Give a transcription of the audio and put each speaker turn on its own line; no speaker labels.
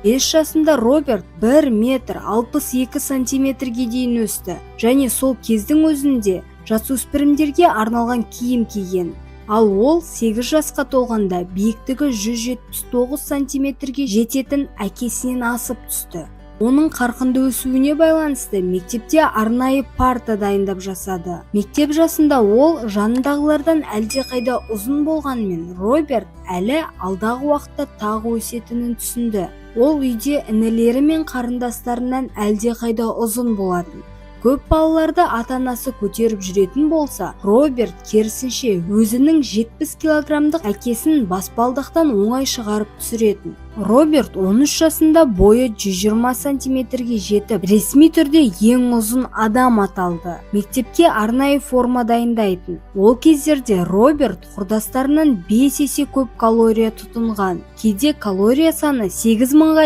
5 жасында Роберт 1 метр 62 сантиметрге дейін өсті және сол кездің өзінде жасөспірімдерге арналған киім киген. Ал ол 8 жасқа толғанда биіктігі 179 сантиметрге жететін әкесінен асып түсті. Оның қарқынды өсуіне байланысты мектепте арнайы парта дайындап жасады. Мектеп жасында ол жанындағылардан әлдеқайда ұзын болғанымен, Роберт әлі алдағы уақытта тағы өсетінін түсінді. Ол үйде інілері мен қарындастарынан әлдеқайда ұзын болатын. Көп балаларды ата-анасы көтеріп жүретін болса, Роберт керісінше өзінің 70 килограмдық әкесін баспалдақтан оңай шығарып түсіретін. Роберт 13 жасында бойы 120 сантиметрге жетіп, ресми түрде ең ұзын адам аталды. Мектепке арнайы форма дайындайтын. Ол кездерде Роберт құрдастарынан 5 есе көп калория тұтынған. Кейде калория саны 8 мыңға